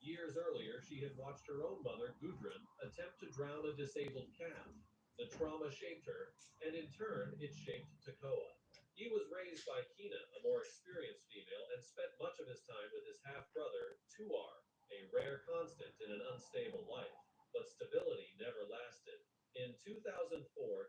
Years earlier, she had watched her own mother, Gudrun, attempt to drown a disabled calf. The trauma shaped her, and in turn, it shaped Tekoa. He was raised by Kina, a more experienced female, and spent much of his time with his half brother, Tuar, a rare constant in an unstable life. But stability never lasted. In 2004,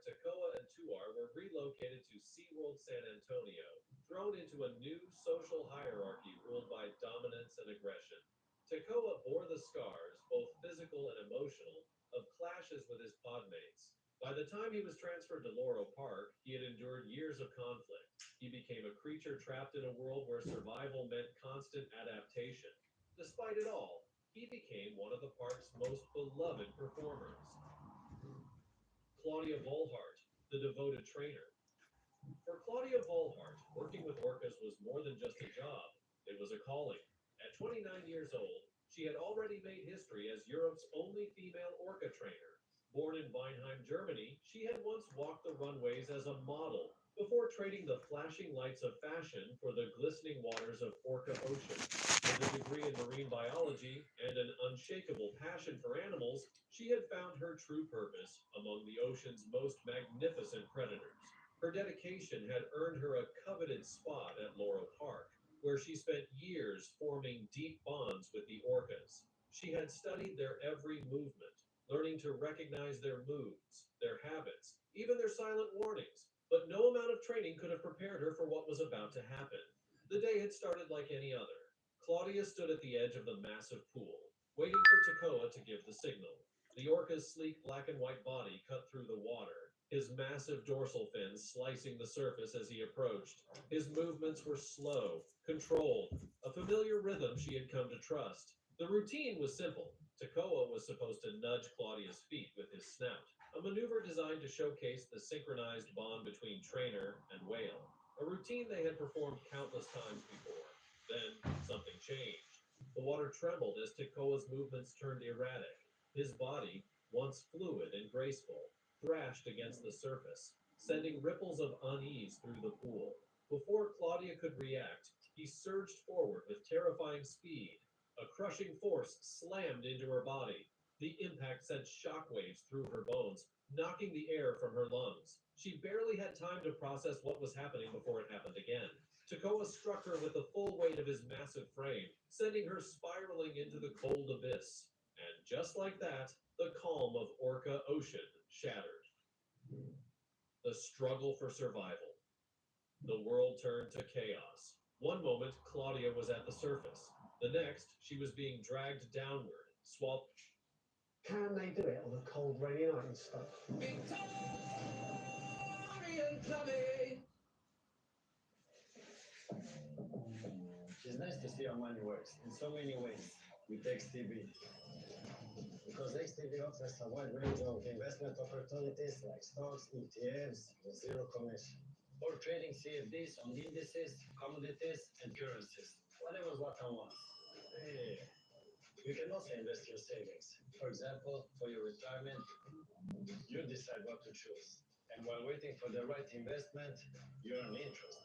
Tekoa and Tuar were relocated to SeaWorld San Antonio, thrown into a new social hierarchy ruled by dominance and aggression. Tekoa bore the scars, both physical and emotional, of clashes with his podmates. By the time he was transferred to Laurel Park, he had endured years of conflict. He became a creature trapped in a world where survival meant constant adaptation. Despite it all, he became one of the park's most beloved performers. Claudia Volhart, the devoted trainer. For Claudia Volhart, working with orcas was more than just a job, it was a calling. At 29 years old, she had already made history as Europe's only female orca trainer. Born in Weinheim, Germany, she had once walked the runways as a model before trading the flashing lights of fashion for the glistening waters of Orca Ocean. With a degree in marine biology and an unshakable passion for animals, she had found her true purpose among the ocean's most magnificent predators. Her dedication had earned her a coveted spot at Laurel Park, where she spent years forming deep bonds with the orcas. She had studied their every movement, learning to recognize their moods, their habits, even their silent warnings. But no amount of training could have prepared her for what was about to happen. The day had started like any other. Claudia stood at the edge of the massive pool, waiting for Tekoa to give the signal. The orca's sleek black and white body cut through the water, his massive dorsal fins slicing the surface as he approached. His movements were slow, controlled, a familiar rhythm she had come to trust. The routine was simple. Tekoa was supposed to nudge Claudia's feet with his snout, a maneuver designed to showcase the synchronized bond between trainer and whale, a routine they had performed countless times before. Then something changed. The water trembled as Tekoa's movements turned erratic. His body, once fluid and graceful, thrashed against the surface, sending ripples of unease through the pool. Before Claudia could react, he surged forward with terrifying speed. A crushing force slammed into her body. The impact sent shockwaves through her bones, knocking the air from her lungs. She barely had time to process what was happening before it happened again. Tekoa struck her with the full weight of his massive frame, sending her spiraling into the cold abyss. And just like that, the calm of Orca Ocean shattered. The struggle for survival. The world turned to chaos. One moment, Claudia was at the surface. The next, she was being dragged downward, swallowed. Can they do it on a cold, rainy night and stuff? Victorian plumbing. It's nice to see how money works in so many ways with XTB. Because XTB offers a wide range of investment opportunities like stocks, ETFs, with zero commission. Or trading CFDs on indices, commodities, and currencies. Whatever what I want. Hey. You can also invest your savings. For example, for your retirement, you decide what to choose. And while waiting for the right investment, you earn interest.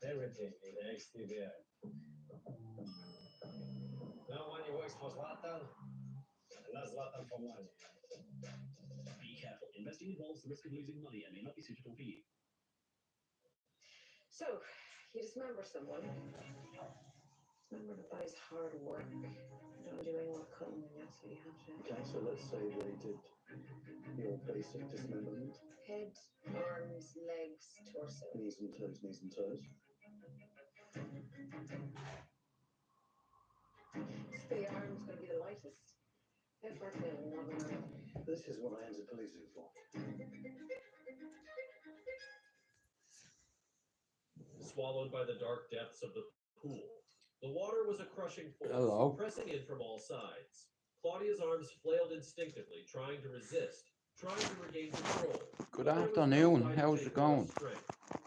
Everything in the XTB app. Now money works for Zlatan, and not Zlatan for money. Be careful. Investing involves the risk of losing money and may not be suitable for you. So, you dismember someone. Dismembered by his hard work. You don't do any more cutting than you absolutely have to. Okay, so let's say they did your basic dismemberment. Head, arms, legs, torso. Knees and toes, knees and toes. So the arm's going to be the lightest. Effort in Northern Ireland. This is what I entered policing for. Swallowed by the dark depths of the pool. The water was a crushing force, Hello. pressing in from all sides. Claudia's arms flailed instinctively, trying to resist, trying to regain control. Good afternoon. How's it going?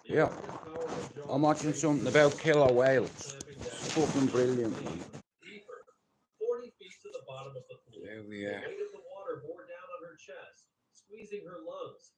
Yeah, I'm watching something about killer whales. It's fucking brilliant, man. Deeper, 40 feet to the bottom of the pool. There we The are. weight of the water bore down on her chest, squeezing her lungs.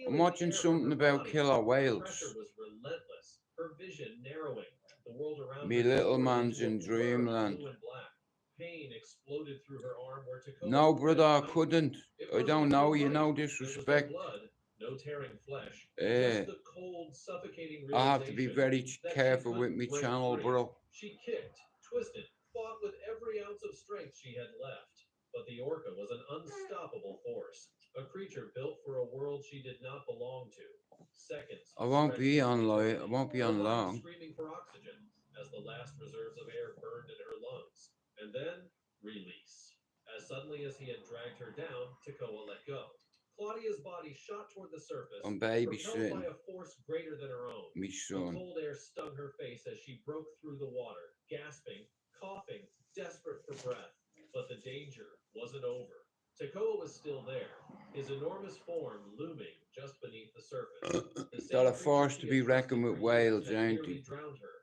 I'm watching something about killer The whales. pressure was relentless, her vision narrowing. The world around Me her little distorted man's into a in blur of dreamland. blue and black. Pain exploded through her arm where Takoa's No, red brother, I knife. couldn't. It I wasn't don't even know you, bloody. no There was no disrespect. blood, no tearing flesh, Eh, just the cold, suffocating I have to be realization very that she careful with couldn't me break channel, free. bro. She kicked, twisted, fought with every ounce of strength she had left. But the orca was an unstoppable force, a creature built for a world she did not belong to. Seconds I won't stretched be into on like, I eternity, won't be her on body long. screaming for oxygen as the last reserves of air burned in her lungs. And then, release. As suddenly as he had dragged her down, Takoa let go. Claudia's body shot toward the surface, I'm propelled by babysitting a force greater than her own. me The son. cold air stung her face as she broke through the water, gasping, coughing, desperate for breath. But the danger wasn't over. Takoa was still there, his enormous form looming just beneath the surface. The Got same a force creature to she be had trusted reckoned for with years whales, had ain't nearly he? drowned her.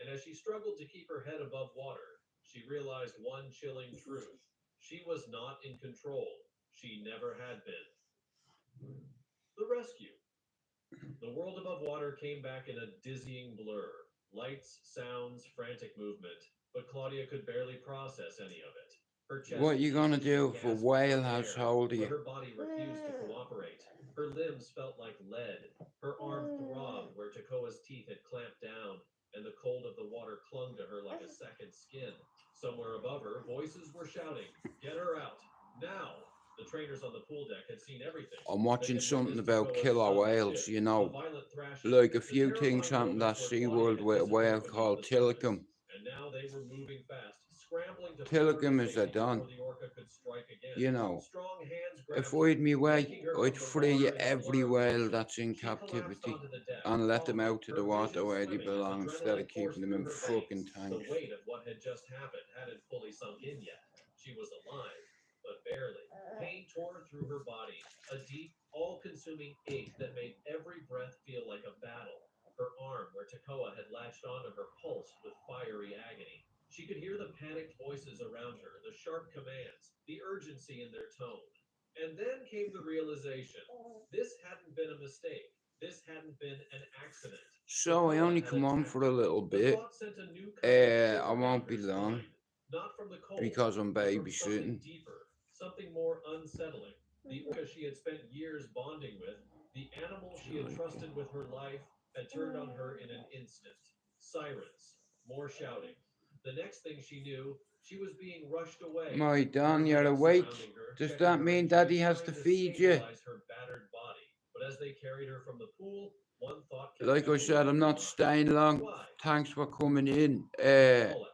And as she struggled to keep her head above water, she realized one chilling truth. She was not in control. She never had been. The rescue. The world above water came back in a dizzying blur. Lights, sounds, frantic movement. But Claudia could barely process any of it. Her chest What you gonna beat, she do for gasped whale for air, household but you? her body refused to cooperate. Her limbs felt like lead. Her arm throbbed where Takoa's teeth had clamped down, and the cold of the water clung to her like a second skin. Somewhere above her, voices were shouting, "Get her out! Now!" The trainers on the pool deck had seen everything. I'm They watching had something witnessed about Takoa's killer sudden whales, shift, you the know. violent thrashing, Like a the few things terrifying happened at moments where Claudia SeaWorld had with a whale disappeared beneath called the surface. Tilikum. And now they were moving fast, scrambling to free her to Tilikum is a safety done. before the orca could strike again. You know, Strong hands if grabbed her, I'd me way, yanking her I'd from the free water in a every blur of whale motion. that's in She collapsed captivity onto the deck, and let them calmly, out to the her water vision where they swimming as belong instead adrenaline of keeping coursed them through in her fucking veins. The tanks. weight of what had just happened hadn't fully sunk in yet. She was alive, but barely. Pain tore through her body, a deep, all-consuming ache that made every breath feel like a battle. Her arm, where Takoa had latched onto her, pulsed with fiery agony. She could hear the panicked voices around her, the sharp commands, the urgency in their tone. And then came the realization. This hadn't been a mistake. This hadn't been an accident. So I Takoa only had come on attacked for a her. little The bit. thought sent a new kind of shiver I down won't her be long spine. Not from the cold, because I'm but from something babysitting. deeper, something more unsettling. The orca she had spent years bonding with, the animal she had trusted with her life, had turned on her in an instant. Sirens, more shouting. The next thing she knew, she was being rushed away. My Dan, you're Paramedics awake. surrounding her, Does checking that her mean injuries, Daddy has trying to to feed you? stabilize her battered body. But as they carried her from the pool, one thought kept Like I echoing said, in I'm her not mind. staying long. Why? Thanks for coming in. Fallout.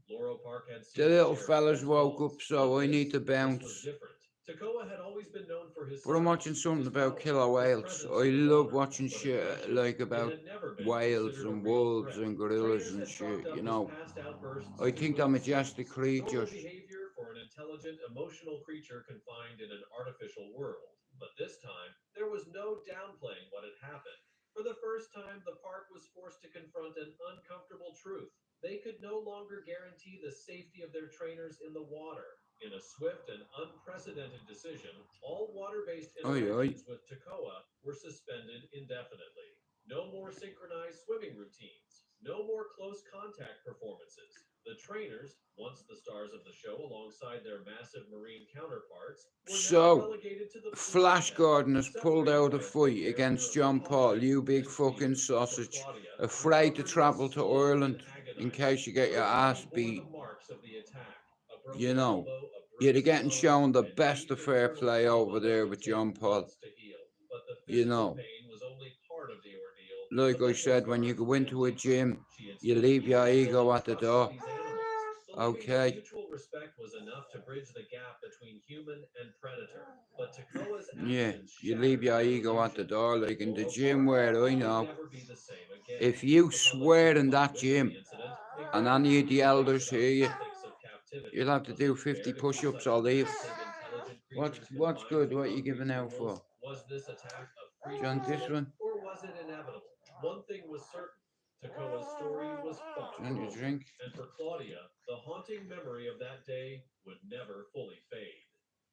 Laurel Park had seen The little sheriff, fellas had woke calls, up, so but I need to this was bounce. different. Takoa had always been known for his But I'm size, watching something his about power, killer his whales. presence I in the love water, watching but shit eventually, like it about had never been whales considered a and real wolves threat. and gorillas Trainers and had chalked shit, up you his know. past outbursts I to think they're majestic coincidences, normal creatures. behavior for an intelligent, emotional creature confined in an artificial world. But this time, there was no downplaying what had happened. For the first time, the park was forced to confront an uncomfortable truth. They could no longer guarantee the safety of their trainers in the water. In a swift and unprecedented decision, all water-based Oi, oi. interactions with Takoa were suspended indefinitely. No more synchronized swimming routines. No more close contact performances. The trainers, once the stars of the show alongside their massive marine counterparts, were now So, relegated to the pool Flash deck, Gordon has pulled separated out a by a thick fight barrier against of John Paul, precaution you big and fucking fear. For sausage. Claudia, Afraid to recovery was travel to slow and Ireland in agonizing. case you get Her your body ass bore the beat. marks of the attack. A You broken know, elbow, a you're bruised getting thumb, shown the and best deep of fair internal play trauma over that there would with take John Paul. months to heal. But the You physical know, pain was only part of the ordeal. like The I mental said, when you scars go ran into a deeper. gym, She had you spent leave your years ego building at the trust with door. these animals, believing that Okay? mutual respect was enough to bridge the gap between human and predator. But Takoa's Yeah, actions you leave shattered your that ego at the illusion. door, like in the Laurel gym Park where I would know. never be the same again. If you The public swear in didn't want that to witness the gym incident. They and grabbed any of the debates elders about hear the you, ethics of captivity. you'll have to Was do it 50 fair to keep push-ups such or leave. massive, intelligent What's creatures good? confined to What are you concrete giving out walls? for? Was this attack a Do freak you want this accident, one? or was it inevitable? One thing was certain. Takoa's story was far Do you from want your over. drink? And for Claudia, the haunting memory of that day would never fully fade.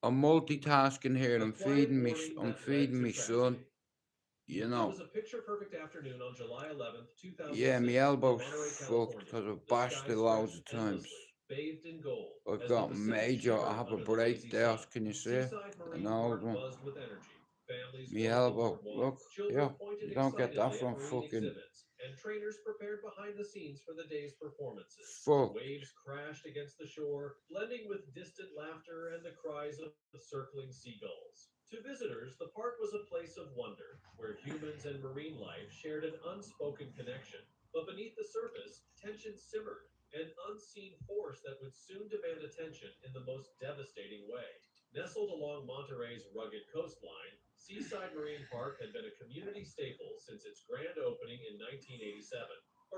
I'm multitasking here. A I'm quiet feeding me. warning I'm that led feeding to me son. tragedy. You It know. was a picture-perfect afternoon on July 11th, 2006. Yeah, my in elbow's Monterey, fucked California. because I've The bashed sky it loads stretched of times. endlessly, bathed in gold, I've as got the Pacific major, I shimmered have a under the break lazy there, sun. can you see? Seaside An Marine old Park one. buzzed with energy. Families My formed elbow, the boardwalk, look, children yeah. pointed You don't get that excitedly from at marine fucking exhibits, and trainers prepared behind the scenes for the day's performances. fuck. Waves crashed against the shore, blending with distant laughter and the cries of circling seagulls. To visitors, the park was a place of wonder, where humans and marine life shared an unspoken connection. But beneath the surface, tension simmered, an unseen force that would soon demand attention in the most devastating way. Nestled along Monterey's rugged coastline, Seaside Marine Park had been a community staple since its grand opening in 1987.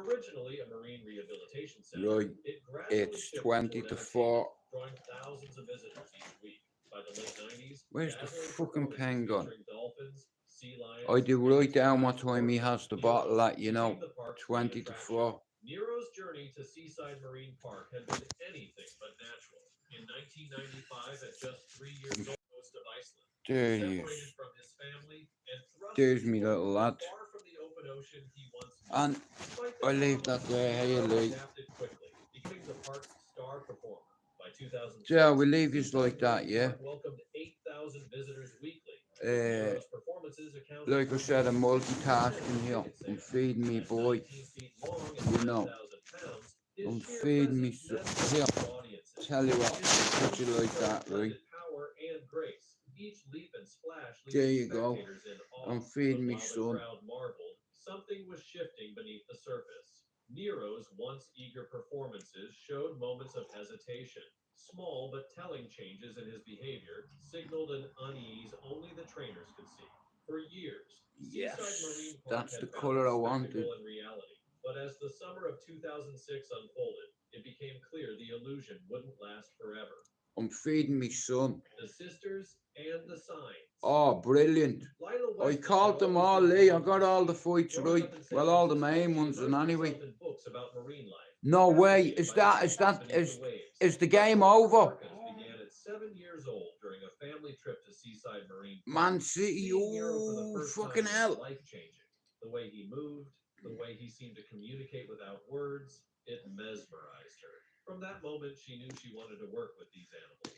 Originally a marine rehabilitation center, Right, it gradually it's shifted 20 toward to entertainment, 4. drawing thousands of visitors each week. By the late 90s, Where's the dazzling fucking performances pen gone? featuring dolphins, sea lions, I do and write down what exotic time he orcas, has the bottle Nero's at, you know. became the park's 20 main to attraction. 4. Nero's journey to Seaside Marine Park had been anything but natural. In 1995, at just 3 years old, coast of Iceland, There he separated is. from his family and thrust There's into me a little world lad. far from the open ocean he once knew. And Despite I the leave trauma, that there. Hey, Nero Lee. adapted quickly, becoming the park's star performer. By 2006, Yeah, we leave you Seaside like that, Marine yeah. Park welcomed 8,000 visitors weekly. Nero's performances accounted Like I for said, I'm 60% multitasking of here. ticket I'm sales. feeding me At boy. 19 feet long and You know. 10,000 pounds, his I'm sheer feeding me presence so. Here, mesmerized audiences. tell you what, His put you like showed that, right? blended power and grace. Each leap and splash There leaving you go. spectators in awe. I'm But feeding me while the son. crowd marveled, something was shifting beneath the surface. Nero's once eager performances showed moments of hesitation. Small but telling changes in his behavior signaled an unease only the trainers could see. For years, Yes, Seaside Marine Park that's the had colour I balanced wanted. spectacle and reality. But as the summer of 2006 unfolded, it became clear the illusion wouldn't last forever. I'm feeding me son. The sisters and the signs. Oh, brilliant. Lila I Weston called had them always all, been Lee. I drawn to got the all the sea. fights Growing right. up in San Well, all the Francisco, main she ones and immersed anyway. herself in books about marine life. No way. Fascinated by the creatures beneath the waves. Is the Her game love for over? orcas began at 7 years old during a family trip to Seaside Marine Park. Man City, Seeing Nero for the oh, first fucking time hell. was life-changing. The way he moved, the way he seemed to communicate without words, it mesmerized her. From that moment, she knew she wanted to work with these animals.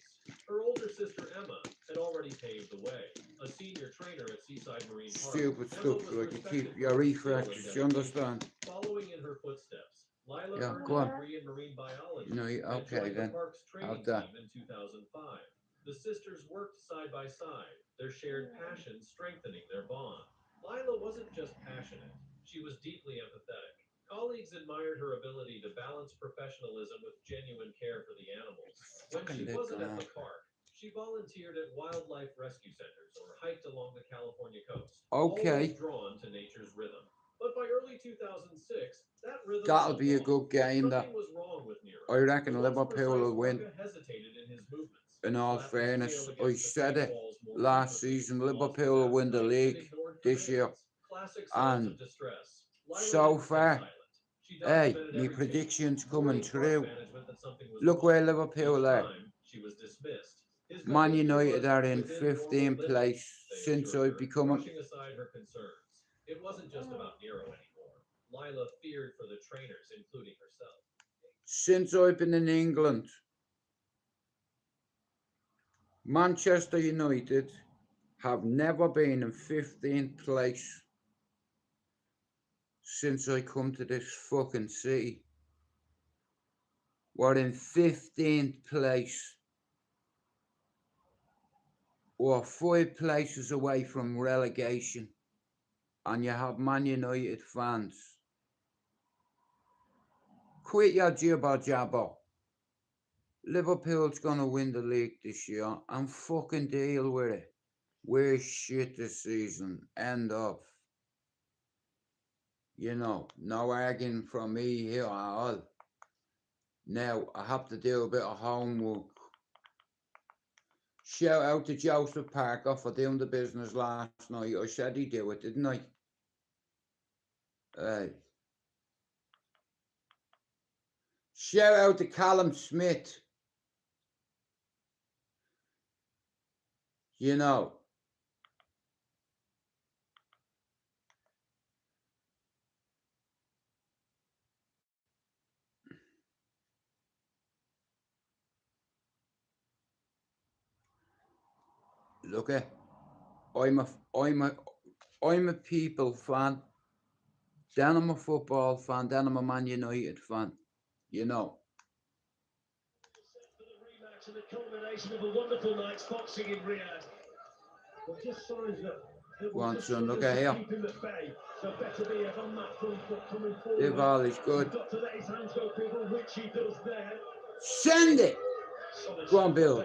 Her older sister Emma had already paved the way. A senior trainer at Seaside Marine Park, Stupid Emma stuff, was like you respected keep for your her skill and reflexes, you dedication. understand? Following in her footsteps, Lila Yeah, earned go a on. degree in marine biology No, and okay joined the then. park's training Have that. team in 2005. The sisters worked side by side, their shared passion strengthening their bond. Lila wasn't just passionate, she was deeply empathetic. Colleagues admired her ability to balance professionalism with genuine care for the animals. When Fucking she lip wasn't gone at the off. park, she volunteered at wildlife rescue centers or hiked along the California coast, Okay. always drawn to nature's rhythm. But by early 2006, that rhythm That'll felt be a off. good game, that. Something was wrong with Nero. I reckon The once Liverpool precise will win. orca hesitated in his movements, In all slapped his fairness, tail I against the said sand it walls more last frequently, season. lost his Liverpool will win the appetite, and league ignored this year. commands. Classic signs And of distress. Lila so didn't stay far, silent. She hey, documented my every change, prediction's coming warning park true. management that something was Look wrong. where Liverpool Each are. time, she was dismissed. His Man behavior United was are in within normal 15th limits, place they since assured I've her, become brushing aside her concerns. It wasn't just about Nero anymore. Lila feared for the trainers, including herself. since I've been in England. Manchester United have never been in 15th place since I come to this fucking city. We're in 15th place. We're 5 places away from relegation. And you have Man United fans. Quit your jibber jabber. Liverpool's gonna win the league this year and fucking deal with it. We're shit this season. End of. You know, no arguing from me here at all. Now, I have to do a bit of homework. Shout out to Joseph Parker for doing the business last night. I said he'd do it, didn't I? Shout out to Callum Smith. You know, Look at, I'm a people fan. Then I'm a football fan. Then I'm a Man United fan. You know. For the rematch and the culmination of a wonderful night's boxing in Riyadh. Well, just signs that Go on, son. Look at here. keep him at bay. So better be on that front foot coming forward. Dival is good. Got to let his hands go, people, which he does there. Send it. Go on, Bill.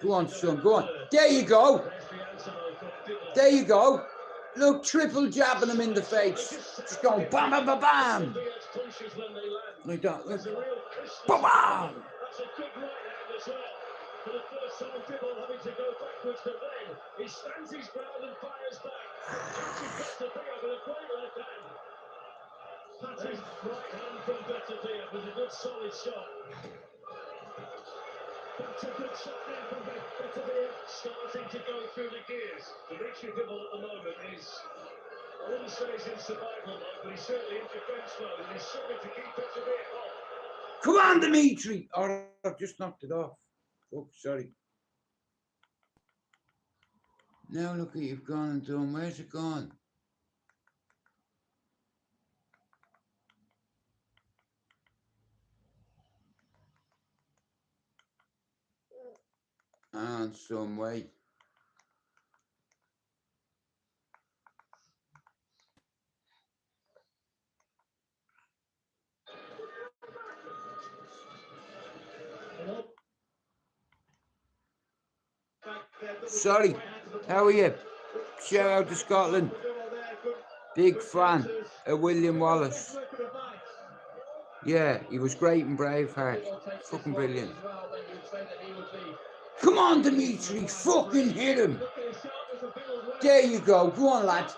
Go on, son. Go on. There you go. There you go. Look, triple jabbing him in the face. Just going bam, bam, bam, bam. Like that. Look. Bam, bam. That's a good right hand as well. For the first time, Dibble having to go backwards, but then he stands his ground and fires back. Catches Better with a great left hand. Patty's right hand from Better was a good solid shot. That's a good shot there from Better starting to go through the gears. Dimitri Dibble at the moment is, I wouldn't say he's in survival mode, but he's certainly in defence mode, and he's struggling to keep Better off. Come on, Dimitri. Oh, I've just knocked it off. Oh, sorry. Now look at you've gone and done. Where's it gone? And some way. Sorry, how are you? Shout out to Scotland. Big fan of William Wallace. Yeah, he was great in Braveheart. Fucking brilliant. Come on, Dimitri, fucking hit him. There you go. Go on, lad.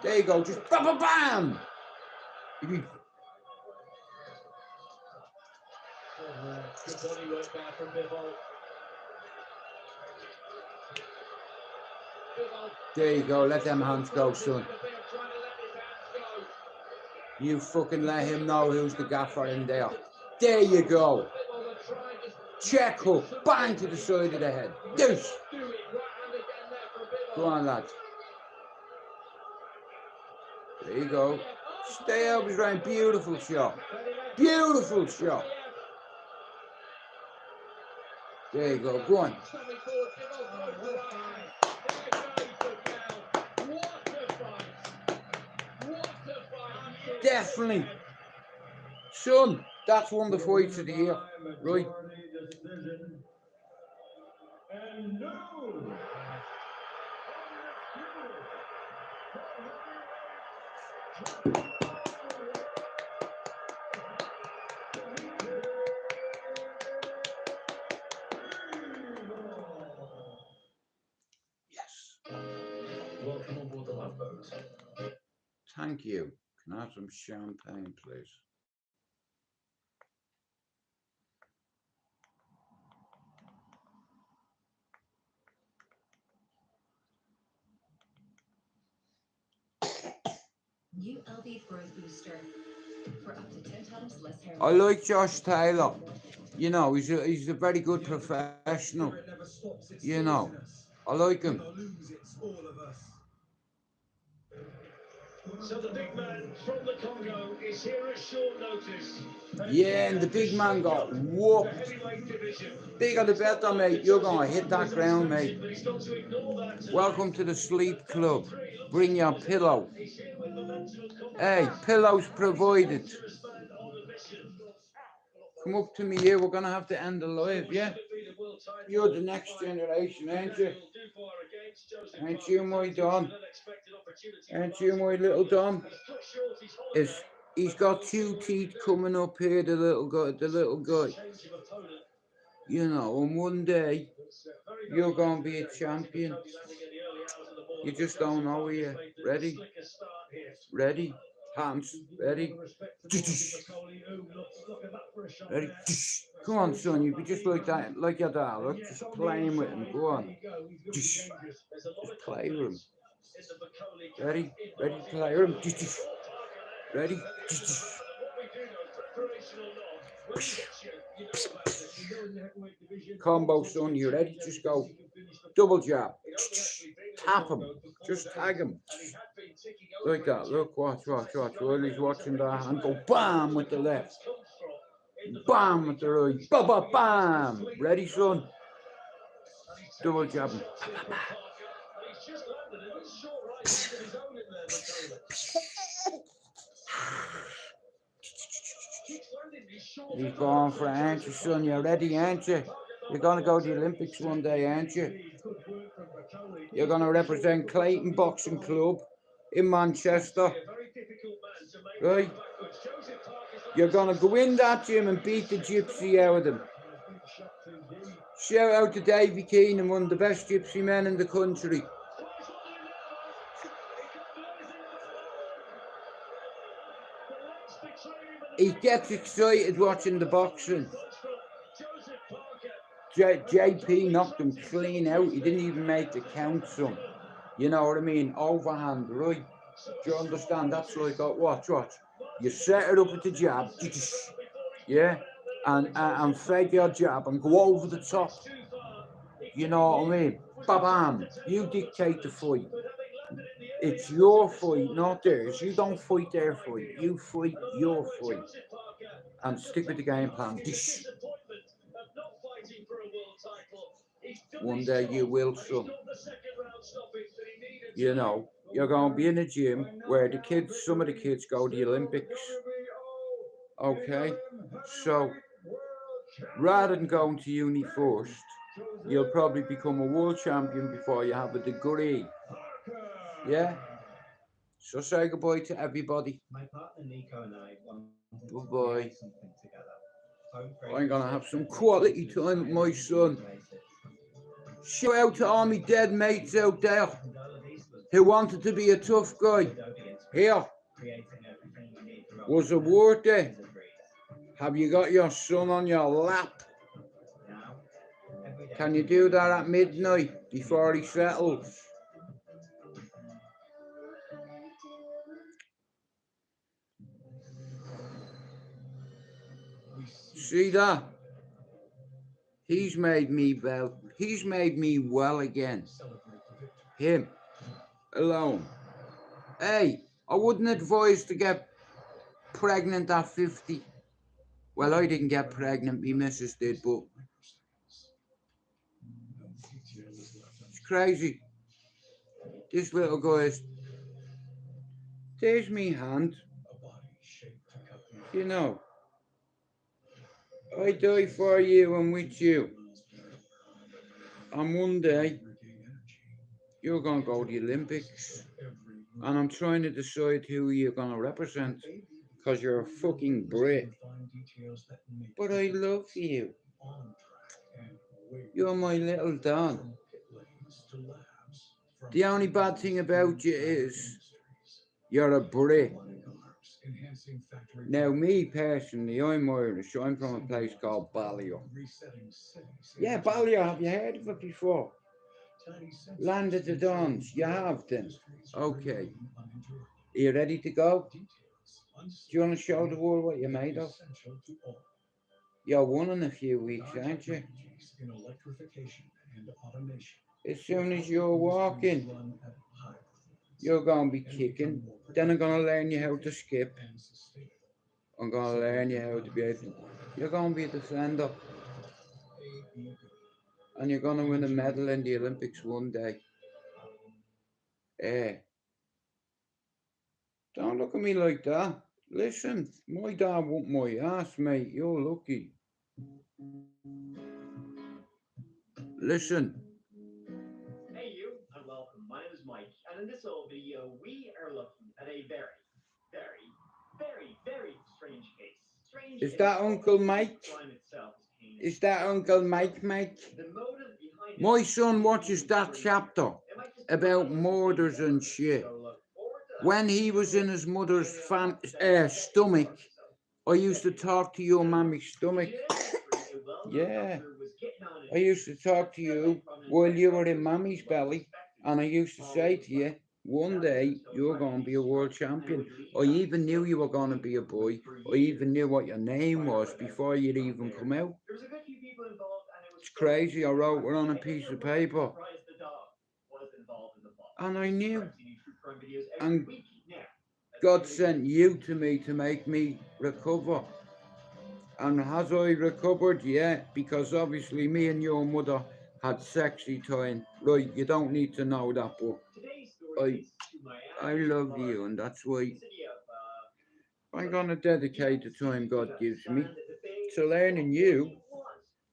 There you go. Just bam, bam, bam. Good body work there from Bivol. There you go. Let them hands go, son. You fucking let him know who's the gaffer in there. There you go. Check hook. Bang to the side of the head. Deuce. Go on, lad. There you go. Stay out his round. Beautiful shot. Beautiful shot. There you go. Go on. Definitely. Son, that's one of the fights of the year. Right. Yes. Welcome on board the Love Boat. Thank you. Can I have some champagne, please? New LV Growth Booster for up to 10 times less hair. I like Josh Taylor. You know, he's a very good professional. You know, I like him. So the big man from the Congo is here at short notice. Yeah, and the big man got whooped. Bigger the better, mate. You're going to hit that ground, mate. Welcome to the sleep club. Bring your pillow. Hey, pillows provided. Come up to me here. We're going to have to end the live, yeah? You're the next generation, ain't you? Ain't you, my Dom? Ain't you, my little Dom? He's got 2 teeth coming up here, the little guy. You know, and one day, you're going to be a champion. You just don't know, are you? Ready? Ready? Hands. Ready? Ready? Come on, son. You be just like that, like your dad. Look, just playing with him. Go on. Just play with him. Ready? Ready to play with him. Ready? Combo, son. You ready? Just go. Double jab. Tap him. Just tag him. Like that. Look, watch. While he's watching that hand go bam with the left. Bam with the right. Ba ba bam. Ready, son? Double jab him. He's going for it, aren't you, son? You're ready, aren't you? You're going to go to the Olympics one day, aren't you? You're going to represent Clayton Boxing Club in Manchester. Right? You're going to go in that gym and beat the gypsy out of them. Shout out to Davy Keenan, one of the best gypsy men in the country. He gets excited watching the boxing. JP knocked him clean out. He didn't even make the count, son. You know what I mean? Overhand, right? Do you understand? That's like, watch. You set it up with the jab, yeah? And fake your jab and go over the top. You know what I mean? Bam! You dictate the fight. It's your fight, not theirs. You don't fight their fight. You fight your fight. And stick with the game plan. One day you will, son. You know, you're going to be in a gym where some of the kids go to the Olympics. Okay? So, rather than going to uni first, you'll probably become a world champion before you have a degree. Yeah? So say goodbye to everybody. My partner Nico and I want to Goodbye. create something together. I'm going to have some quality time with my son. Shout out to all my dead mates out there who wanted to be a tough guy. Here. Was it worth it? Have you got your son on your lap? Can you do that at midnight before he settles? See that? He's made me well. He's made me well again. Him. Alone. Hey, I wouldn't advise to get pregnant at 50. Well, I didn't get pregnant, my missus did, but it's crazy. This little guy is... There's me hand. You know. I die for you and with you. And one day, you're going to go to the Olympics. And I'm trying to decide who you're going to represent. Because you're a fucking Brit. But I love you. You're my little Don. The only bad thing about you is you're a Brit. Now, me personally, I'm Irish. I'm from a place called Ballyer. Yeah, Ballyer. Have you heard of it before? Land of the Dons. You have then. Okay. Are you ready to go? Do you want to show the world what you're made of? You're one in a few weeks, aren't you? As soon as you're walking, you're going to be kicking. Then I'm going to learn you how to skip. I'm going to learn you how to be able to... You're going to be a defender. And you're going to win a medal in the Olympics one day. Don't look at me like that. Listen, my dad whooped my ass, mate. You're lucky. Listen. Hey you, and welcome. My name is Mike, and in this old video, we are looking at a very, very, very, very strange case. Strange. Is that Uncle Mike? Is that Uncle Mike, Mike? My son watches that chapter about murders and shit. When he was in his mother's stomach, I used to talk to your mommy's stomach. Yeah. I used to talk to you while you were in mommy's belly, and I used to say to you, one day you're going to be a world champion. I even knew you were going to be a boy. I even knew what your name was before you'd even come out. It's crazy. I wrote it on a piece of paper. Surprised the dog was involved in the plot. And I knew. Subscribe to new true crime videos every And week now. God sent you to me to make me recover. And has I recovered? Yeah, because obviously me and your mother had sexy time. Right, you don't need to know that, but Today's story takes us to I Miami, love Florida. you, and that's why The city of, I'm gonna dedicate the time God gives me and the Bay to learning you was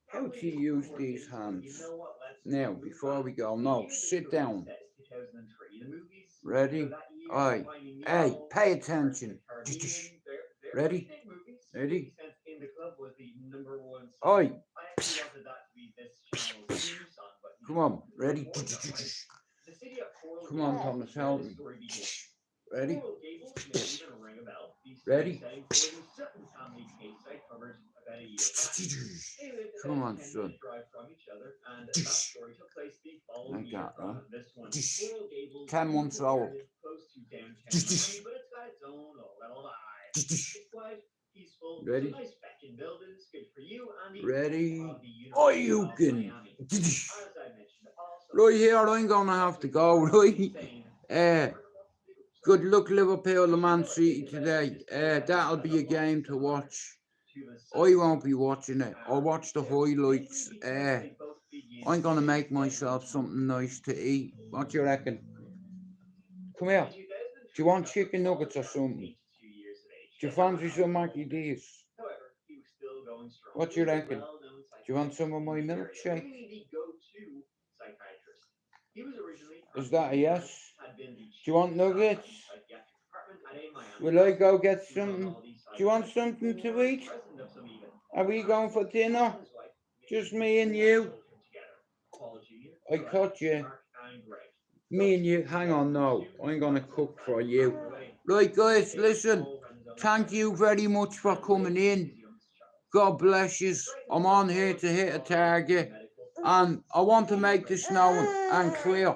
how probably to the use coolest these thing. hands. You know what? Let's Now, move before on. we go, The no, year the sit story down. says 2003. The movies, Ready? that year, Aye. Finding Hey, Nemo, pay attention. Caribbean, they're Ready? big movies. Ready? 50 Cent in the Club was the #1 song. Oi. I actually wanted that to be this channel's theme song, but Come on, ready? The city of Coral Come on, Gables Thomas, is where help the me. story begins. Ready? Coral Gables may even ring a bell. The Ready? setting for the Sutton family case I covered about a year back. They lived Come about on, a 10-minute son. drive from each other, and that story took place the following Like year that, from huh? this one. Coral Gables 10 is months located old. close to downtown Miami, but it's got its own little vibe. It's quiet, peaceful, Ready? some nice fetching buildings, good for you, and the Ready? of the Oh, University you of can. Miami. As I mentioned, also Right here, I'm gonna have to go, right? Good luck, Liverpool and Man City today. That'll be a game to watch. I won't be watching it. I'll watch the highlights. I'm gonna make myself something nice to eat. What do you reckon? Come here. Do you want chicken nuggets or something? Do you fancy some Mackie D's? What do you reckon? Do you want some of my milkshake? Is that a yes? Do you want nuggets? Will I go get something? Do you want something to eat? Are we going for dinner? Just me and you? I caught you. Me and you. Hang on, no. I'm going to cook for you. Right, guys, listen. Thank you very much for coming in. God bless you. I'm on here to hit a target. And I want to make this known and clear.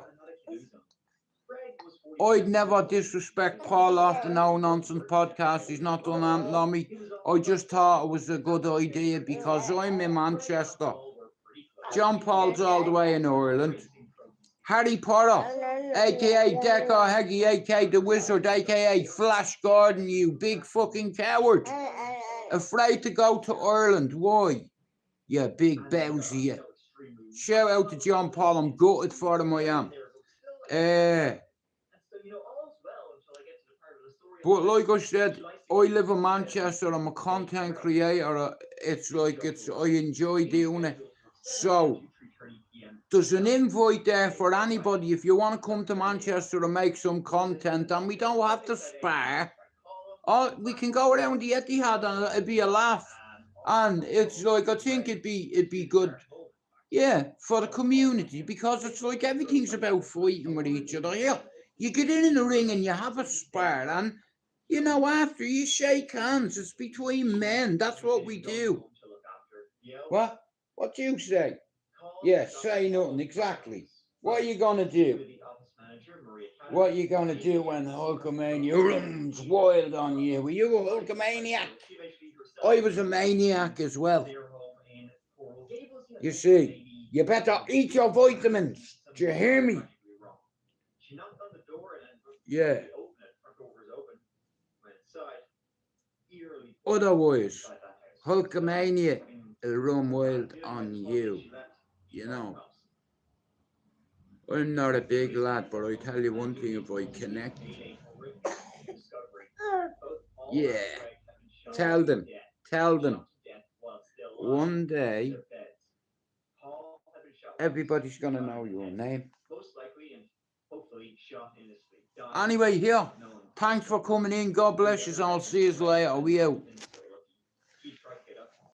I'd never disrespect Paul after No Nonsense podcast. He's not done anything on me. I just thought it was a good idea because I'm in Manchester. John Paul's all the way in Ireland. Harry Potter, aka Decker Heggy, aka the Wizard, aka Flash Gordon, you big fucking coward. Afraid to go to Ireland. Why? You big bowsy, you. Shout out to John Paul. I'm gutted for him, I am. But like I said, I live in Manchester. I'm a content creator. I enjoy doing it. So there's an invite there for anybody. If you want to come to Manchester and make some content, and we don't have to spar. Oh, we can go around the Etihad and it'd be a laugh. And it's like, I think it'd be good. Yeah, for the community, because it's like everything's about fighting with each other. Yeah, you get in the ring and you have a spar, and you know, after you shake hands, it's between men. That's what we do. What? What do you say? Yeah, say nothing. Exactly. What are you gonna do? What are you gonna do when Hulkamania runs wild on you? Were you a Hulkamaniac? I was a maniac as well. You see, you better eat your vitamins. Do you hear me? Yeah. Otherwise, Hulkamania will run wild on you. You know. I'm not a big lad, but I tell you one thing, if I connect. Yeah. Tell them. One day, everybody's going to know your name. Anyway, here. Thanks for coming in. God bless you. I'll see you later. We out.